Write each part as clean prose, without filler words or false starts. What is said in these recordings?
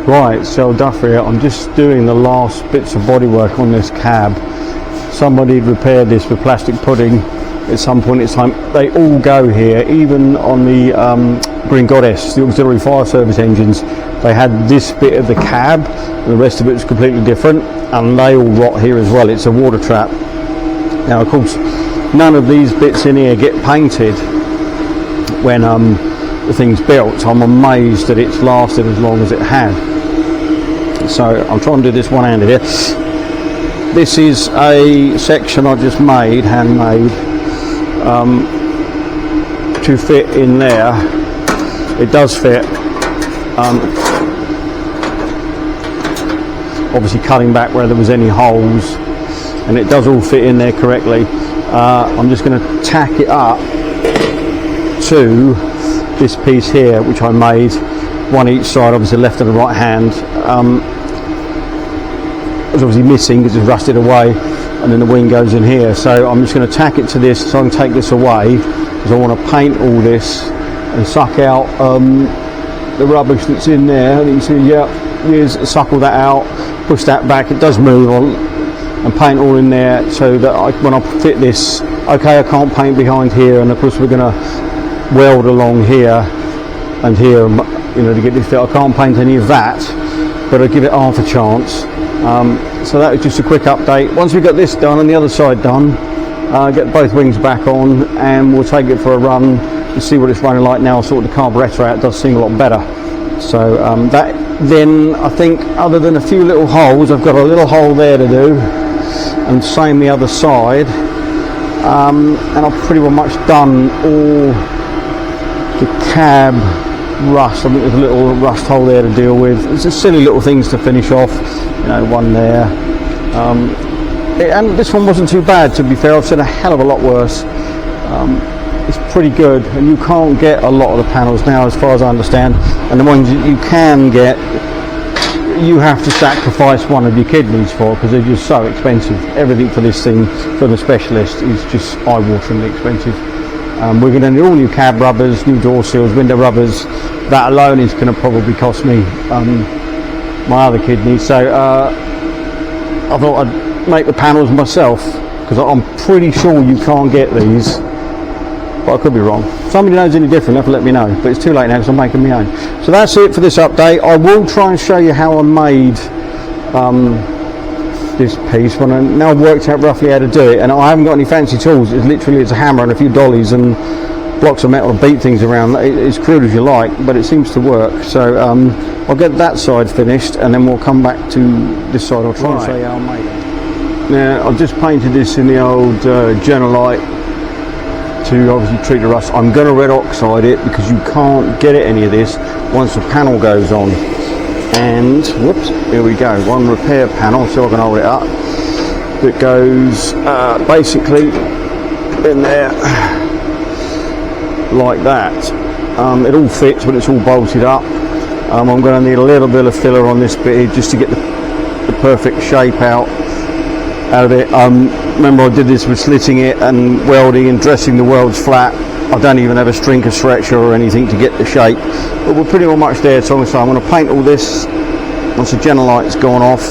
Right, so Duffy here. I'm just doing the last bits of bodywork on this cab. Somebody repaired this with plastic pudding at some point in time. They all go here, even on the Green Goddess, the auxiliary fire service engines. They had this bit of the cab, and the rest of it was completely different, and they all rot here as well. It's a water trap. Now, of course, none of these bits in here get painted when the thing's built. I'm amazed that it's lasted as long as it had. So I'm trying to do this one-handed here. This is a section I just made, handmade, to fit in there. It does fit. Obviously cutting back where there was any holes, and it does all fit in there correctly. I'm just going to tack it up to this piece here, which I made, one each side, obviously left and the right hand. It's obviously missing because it's rusted away, and then the wing goes in here. So I'm just going to tack it to this, so I can take this away, because I want to paint all this and suck out the rubbish that's in there. And you can see, yeah, suck all that out, push that back. It does move on, and paint all in there, so that when I fit this, okay, I can't paint behind here, and of course we're going to weld along here and here, you know, to get this fit. I can't paint any of that, but I'll give it half a chance. So that was just a quick update. Once we got this done and the other side done, get both wings back on, and we'll take it for a run and see what it's running like now. Sort the carburetor out, it does seem a lot better. So that then, I think, other than a few little holes, I've got a little hole there to do, and same the other side, and I've pretty well much done all the cab rust. I think there's a little rust hole there to deal with. It's just silly little things to finish off, you know, one there. And this one wasn't too bad, to be fair. I've seen a hell of a lot worse. It's pretty good, and you can't get a lot of the panels now, as far as I understand, and the ones that you can get, you have to sacrifice one of your kidneys for, because they're just so expensive. Everything for this thing from the specialist is just eye-wateringly expensive. We're going to need all new cab rubbers, new door seals, window rubbers. That alone is going to probably cost me my other kidney. So I thought I'd make the panels myself, because I'm pretty sure you can't get these, but I could be wrong. If somebody knows any different, have to let me know, but it's too late now because I'm making my own. So that's it for this update. I will try and show you how I made this piece when I now worked out roughly how to do it, and I haven't got any fancy tools. It's literally a hammer and a few dollies and blocks of metal to beat things around. It's crude as you like, but it seems to work. So I'll get that side finished, and then we'll come back to this side. I'll try and show you how I made it. Now, I've just painted this in the old Genolite to obviously treat the rust. I'm going to red oxide it, because you can't get it any of this once the panel goes on. And whoops, here we go, one repair panel, so I can hold it up, that goes basically in there like that. It all fits, but it's all bolted up. I'm going to need a little bit of filler on this bit here, just to get the perfect shape out of it. Remember, I did this with slitting it and welding and dressing the welds flat. I don't even have a string of stretcher or anything to get the shape, but we're pretty much there. So I'm going to paint all this once the Genolite's gone off,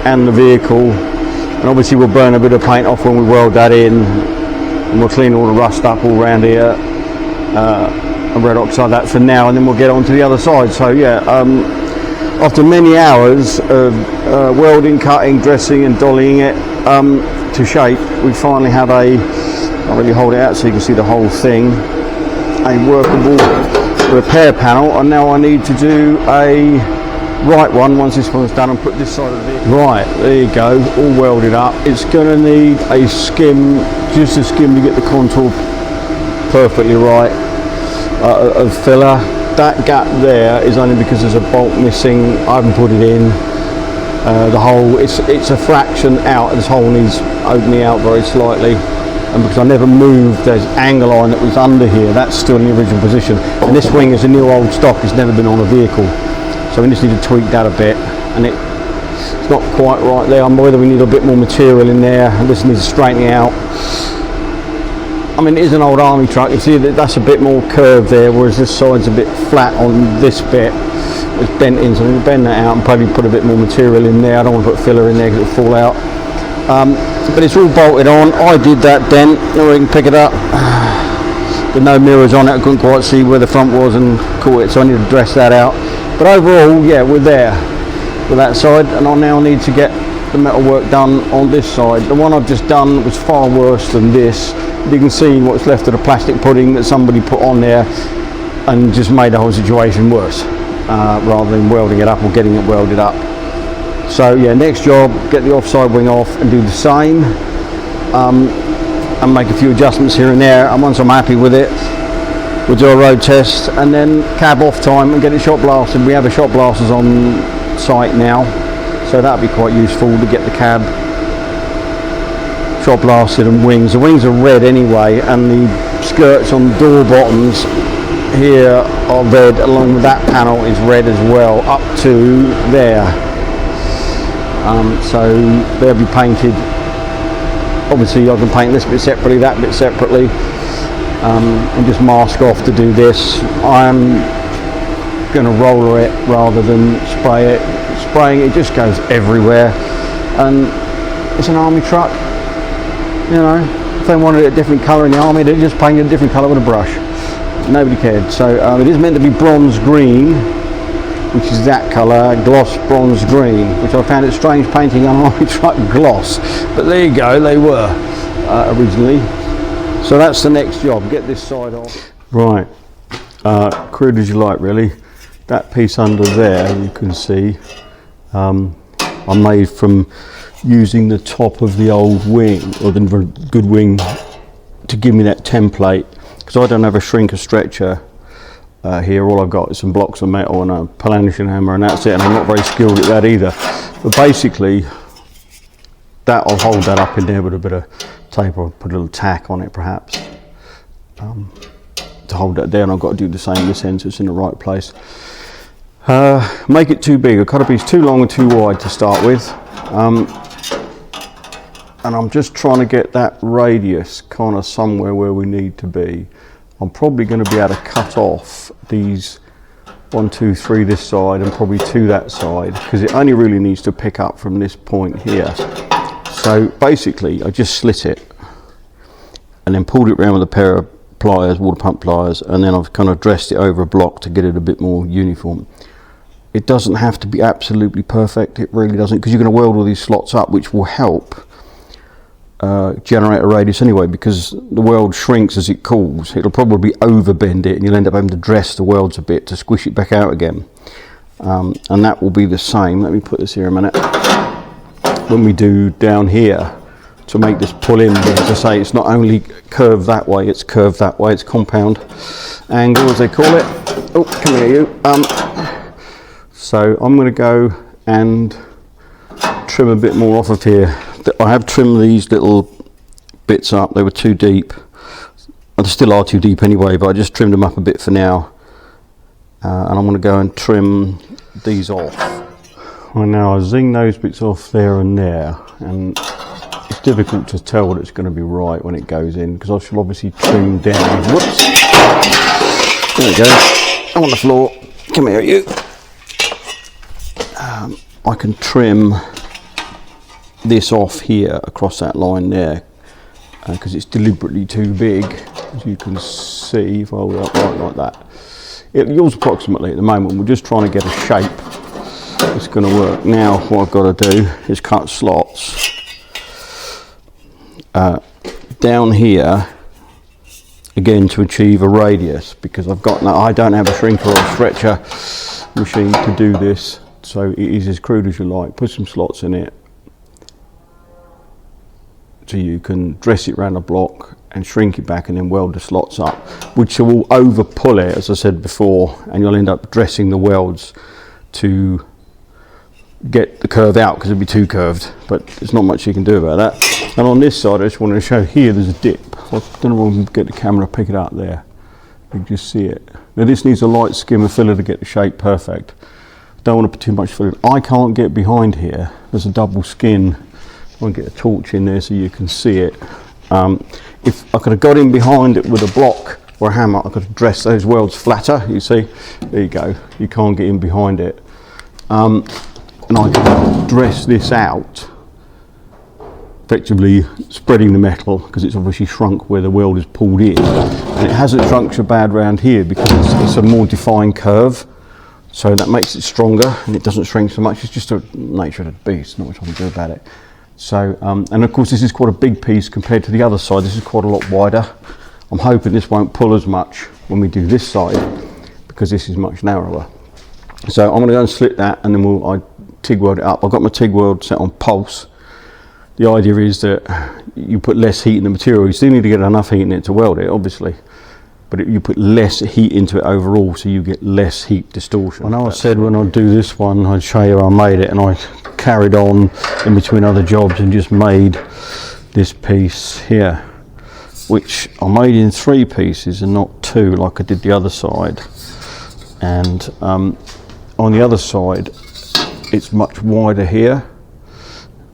and the vehicle, and obviously we'll burn a bit of paint off when we weld that in, and we'll clean all the rust up all around here, and red oxide that for now, and then we'll get on to the other side. So yeah, after many hours of welding, cutting, dressing and dollying it to shape, we finally have I'll really hold it out so you can see the whole thing, a workable repair panel. And now I need to do a right one once this one's done, and put this side of the vehicle. Right, there you go, all welded up. It's going to need a skim, just a skim to get the contour perfectly right, of filler. That gap there is only because there's a bolt missing. I haven't put it in. The hole, it's a fraction out. This hole needs opening out very slightly, and because I never moved the angle line that was under here, that's still in the original position. And this wing is a new old stock, it's never been on a vehicle, so we just need to tweak that a bit, and it's not quite right there. Whether we need a bit more material in there, and this needs straightening out. I mean, it is an old army truck. You see that that's a bit more curved there, whereas this side's a bit flat on this bit. It's bent in, so I'm going to bend that out and probably put a bit more material in there. I don't want to put filler in there because it'll fall out. But it's all bolted on. I did that dent, or you can pick it up. With no mirrors on it, I couldn't quite see where the front was and caught it, so I need to dress that out. But overall, yeah, we're there with that side, and I now need to get the metal work done on this side. The one I've just done was far worse than this. You can see what's left of the plastic pudding that somebody put on there and just made the whole situation worse, rather than welding it up or getting it welded up. So yeah, next job, get the offside wing off and do the same, and make a few adjustments here and there, and once I'm happy with it, we'll do a road test and then cab off time and get it shot blasted. We have a shot blasters on site now, so that'll be quite useful to get the cab shot blasted and wings. The wings are red anyway, and the skirts on the door bottoms here are red, along with that panel is red as well, up to there. So they'll be painted. Obviously I can paint this bit separately, that bit separately, and just mask off to do this. I'm going to roller it rather than spray it. Spraying it just goes everywhere, and it's an army truck, you know. If they wanted it a different colour in the army, they'd just paint it a different colour with a brush. Nobody cared. So it is meant to be bronze green, which is that colour, gloss bronze green, which I found it strange painting on an army truck gloss, but there you go, they were originally. So that's the next job, get this side off. Right, crude as you like really. That piece under there, you can see, I made from using the top of the old wing, or the good wing, to give me that template, because I don't have a shrink or stretcher here. All I've got is some blocks of metal and a palanishing hammer, and that's it, and I'm not very skilled at that either. But basically, that'll hold that up in there with a bit of tape, or put a little tack on it perhaps, to hold that there, and I've got to do the same this end so it's in the right place. Make it too big. I cut a piece too long and too wide to start with, and I'm just trying to get that radius kind of somewhere where we need to be. I'm probably going to be able to cut off these 1, 2, 3 this side and probably 2 that side, because it only really needs to pick up from this point here. So basically I just slit it and then pulled it around with a pair of pliers, water pump pliers, and then I've kind of dressed it over a block to get it a bit more uniform. It doesn't have to be absolutely perfect, it really doesn't, because you're going to weld all these slots up, which will help generate a radius anyway, because the weld shrinks as it cools. It'll probably overbend it and you'll end up having to dress the welds a bit to squish it back out again, and that will be the same. Let me put this here a minute. When we do down here to make this pull in, as I say, it's not only curved that way, it's curved that way. It's compound angle as they call it. Oh, come here you. So I'm going to go and trim a bit more off of here. I have trimmed these little bits up. They were too deep, and they still are too deep anyway, but I just trimmed them up a bit for now, and I'm going to go and trim these off. Well, now I zing those bits off there and there, and it's difficult to tell that it's going to be right when it goes in, because I shall obviously trim down. Whoops, there we go, I'm on the floor. Come here you. I can trim this off here across that line there, because it's deliberately too big, as you can see. If I hold it up right like that, it yields approximately at the moment. We're just trying to get a shape that's going to work. Now what I've got to do is cut slots down here again to achieve a radius, because I don't have a shrinker or a stretcher machine to do this, so it is as crude as you like. Put some slots in it so you can dress it around a block and shrink it back and then weld the slots up, which will over pull it, as I said before, and you'll end up dressing the welds to get the curve out, because it'll be too curved, but there's not much you can do about that. And on this side I just wanted to show here there's a dip. I don't know if I can get the camera to pick it up there. You can just see it. Now this needs a light skim of filler to get the shape perfect. Don't want to put too much filler. I can't get behind here. There's a double skin. I want to get a torch in there so you can see it. If I could have got in behind it with a block or a hammer, I could have dressed those welds flatter. You see, there you go, you can't get in behind it. And I could dress this out, effectively spreading the metal, because it's obviously shrunk where the weld is pulled in, and it hasn't shrunk so bad round here because it's a more defined curve, so that makes it stronger and it doesn't shrink so much. It's just the nature of the beast, not much I can do about it. So and of course this is quite a big piece compared to the other side. This is quite a lot wider. I'm hoping this won't pull as much when we do this side, because this is much narrower. So I'm going to go and slit that, and then I TIG weld it up. I've got my TIG weld set on pulse. The idea is that you put less heat in the material. You still need to get enough heat in it to weld it, obviously, but you put less heat into it overall, so you get less heat distortion. I know I said when I'd do this one I'd show you how I made it, and I carried on in between other jobs and just made this piece here, which I made in 3 pieces and not 2 like I did the other side. And on the other side it's much wider here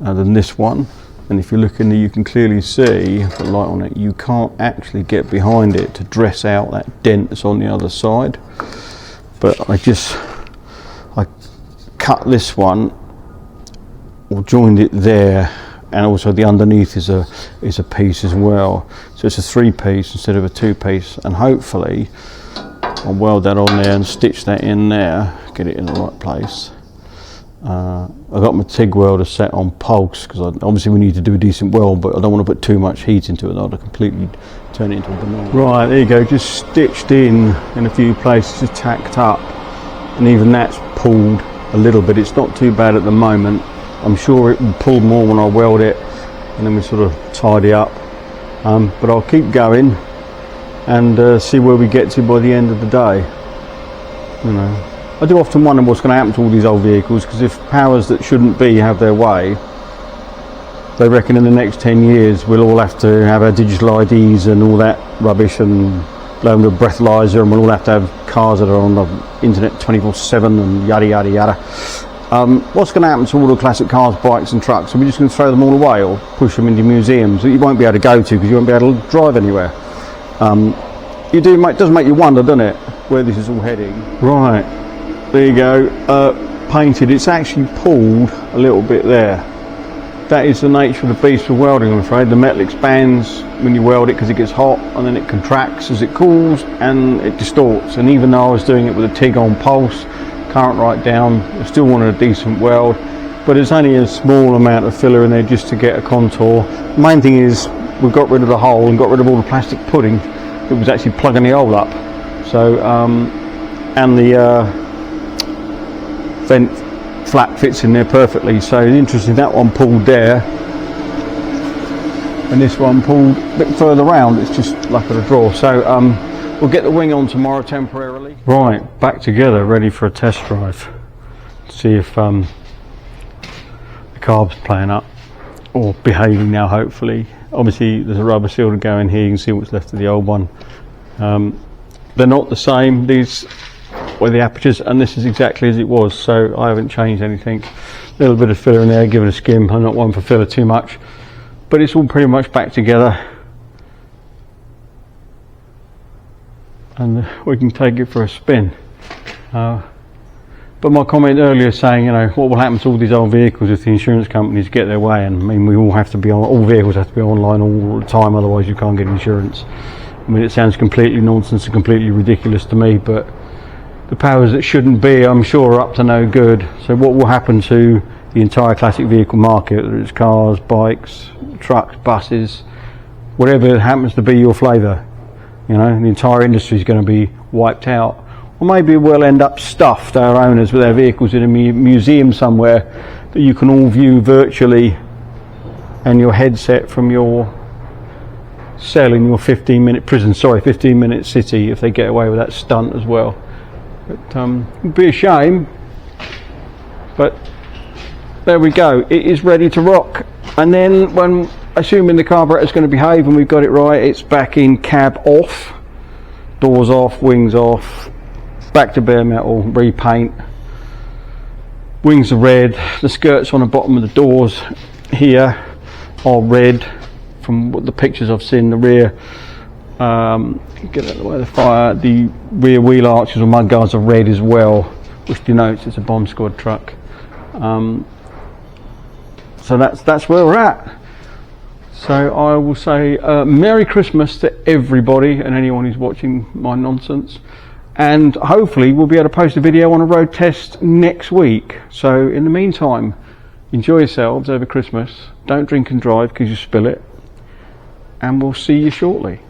than this one, and if you look in there you can clearly see, the light on it, you can't actually get behind it to dress out that dent that's on the other side. But I cut this one, or joined it there, and also the underneath is a piece as well, so it's a 3-piece instead of a 2-piece, and hopefully I'll weld that on there and stitch that in there, get it in the right place. I got my TIG welder set on pulse because obviously we need to do a decent weld, but I don't want to put too much heat into it. I'll completely turn it into a banana. Right, there you go, just stitched in a few places, just tacked up, and even that's pulled a little bit. It's not too bad at the moment. I'm sure it will pull more when I weld it, and then we sort of tidy up. But I'll keep going and see where we get to by the end of the day. You know, I do often wonder what's going to happen to all these old vehicles, because if powers that shouldn't be have their way, they reckon in the next 10 years we'll all have to have our digital IDs and all that rubbish, and blow them to a breathalyzer, and we'll all have to have cars that are on the internet 24/7 and yada yada yada. What's going to happen to all the classic cars, bikes and trucks? Are we just going to throw them all away or push them into museums that you won't be able to go to because you won't be able to drive anywhere? It does make you wonder, doesn't it, where this is all heading. Right, there you go, painted. It's actually pulled a little bit there. That is the nature of the beast of welding, I'm afraid. The metal expands when you weld it because it gets hot, and then it contracts as it cools and it distorts. And even though I was doing it with a TIG on pulse, current right down, I still wanted a decent weld, but it's only a small amount of filler in there just to get a contour. The main thing is we've got rid of the hole and got rid of all the plastic pudding that was actually plugging the hole up. So and the vent flap fits in there perfectly. So it's interesting, that one pulled there and this one pulled a bit further round. It's just luck of the draw. So we'll get the wing on tomorrow temporarily. Right, back together, ready for a test drive. See if the carb's playing up or behaving now, hopefully. Obviously there's a rubber seal to go in here, you can see what's left of the old one. They're not the same, these were the apertures, and this is exactly as it was, so I haven't changed anything. A little bit of filler in there, give it a skim. I'm not one for filler too much, but it's all pretty much back together, and we can take it for a spin. But my comment earlier saying, you know, what will happen to all these old vehicles if the insurance companies get their way? And I mean, we all have to be on, all vehicles have to be online all the time, otherwise you can't get insurance. I mean, it sounds completely nonsense and completely ridiculous to me, but the powers that shouldn't be, I'm sure, are up to no good. So what will happen to the entire classic vehicle market, whether it's cars, bikes, trucks, buses, whatever happens to be your flavour? You know, the entire industry is going to be wiped out. Or maybe we'll end up stuffed, our owners, with their vehicles in a museum somewhere that you can all view virtually, and your headset from your cell in your 15-minute city, if they get away with that stunt as well. But it'd be a shame, but there we go, it is ready to rock. And then when, assuming the carburetor is going to behave and we've got it right, it's back in cab off, doors off, wings off, back to bare metal, repaint. Wings are red, the skirts on the bottom of the doors here are red, from what the pictures I've seen, the rear, get out of the way of the fire, the rear wheel arches or mudguards are red as well, which denotes it's a bomb squad truck. So that's where we're at. So I will say Merry Christmas to everybody and anyone who's watching my nonsense, and hopefully we'll be able to post a video on a road test next week. So in the meantime, enjoy yourselves over Christmas, don't drink and drive because you spill it, and we'll see you shortly.